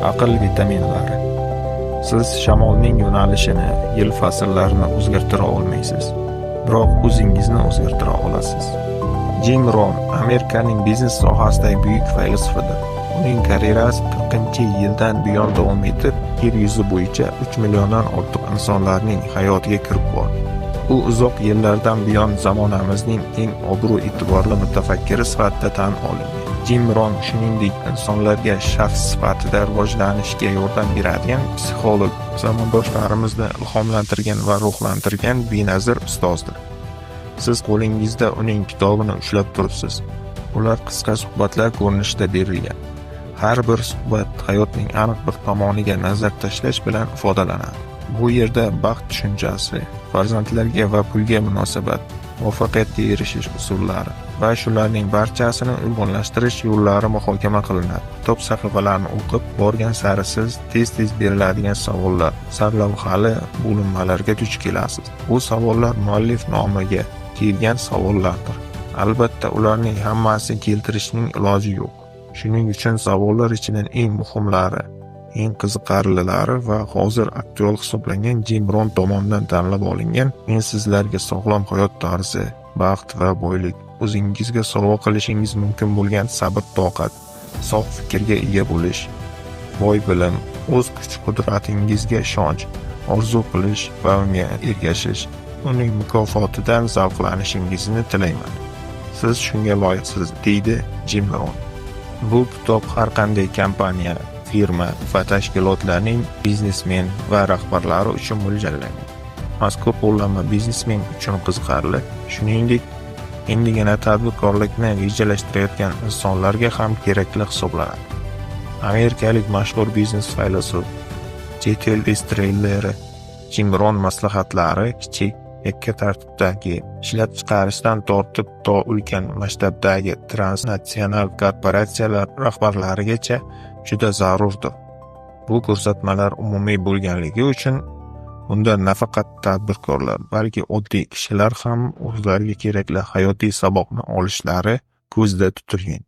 Aql vitaminlari. Siz shamolning yo'nalishini, yil faslarini o'zgartira olmaysiz, biroq o'zingizni o'zgartira olasiz. Jim Rohn Amerikaning biznes sohasidagi buyuk faylasufadir. Uning karyerasi 40-yildan buyon davom etib, yer yuzi bo'yicha 3 milliondan ortiq insonlarning hayotiga kirib bordi. U uzoq yillardan buyon zamonamizning eng obro' e'tiborli mutafakkiri sifatida tan olingan. Jim Rohn shuningdek insonlarga shaxs sifatida rivojlanishga yordam beradigan psixolog, zamondoshlarimizni ilhomlantirgan va ruhlantirgan benazir ustozdir. Siz qo'lingizda uning kitobini ushlab turibsiz. Ular qisqa suhbatlar ko'rinishida berilgan. Har bir suhbat hayotning aniq bir tomoniga nazar tashlash bilan ifodalanadi. Bu yerda baxt tushunchasi, farzandlarga va pulga munosabat, muvaffaqiyatga erishish usullari va shularning barchasini uyg'unlashtirish yo'llari muhokama qilinadi. Kitob sahifalarini o'qib borgan sari siz tez-tez beriladigan savollar, sarlavhali bo'linmalarga duch kelasiz. Bu savollar muallif nomiga kelgan savollardir. Albatta, ularning hammasini keltirishning iloji yo'q. Shuning uchun savollar ichidan eng muhimlari, eng qiziqarlilari va hozir aktual hisoblangan Jim Rohn tomonidan tanlab olingan men sizlarga sog'lom hayot tarzi, baxt va boylik, o'zingizga sovg'a qilishingiz mumkin bo'lgan sabr-toqat, sof fikrga ega bo'lish, boy bilim, o'z kuch-qudratingizga ishonch, orzu qilish va unga ergashish, uning mukofotidan zavqlanishingizni tilayman. Siz shunga loyiqsiz, deydi Jim Rohn. Bu kitob har qanday kompaniya, firma va tashkilotlarning biznesmen va rahbarlari uchun mo'ljallangan. Mazkur qo'llanma biznesmen uchun qiziqarli, shuningdek, endigina tadbirkorlikni rejalashtirayotgan insonlarga ham kerakli hisoblanadi. Amerikalik mashhur biznes faylasuf, chet el bestselleri Jim Rohn maslahatlari kichik, yakka tartibdagi ishlab chiqarishdan tortib to ulkan masshtabdagi transnatsional korporatsiyalar rahbarlarigacha juda zarurdir. Bu ko'rsatmalar umumiy bo'lganligi uchun unda nafaqat tadbirkorlar, balki oddiy kishilar ham o'zlariga kerakli hayotiy saboqni olishlari ko'zda tutilgan.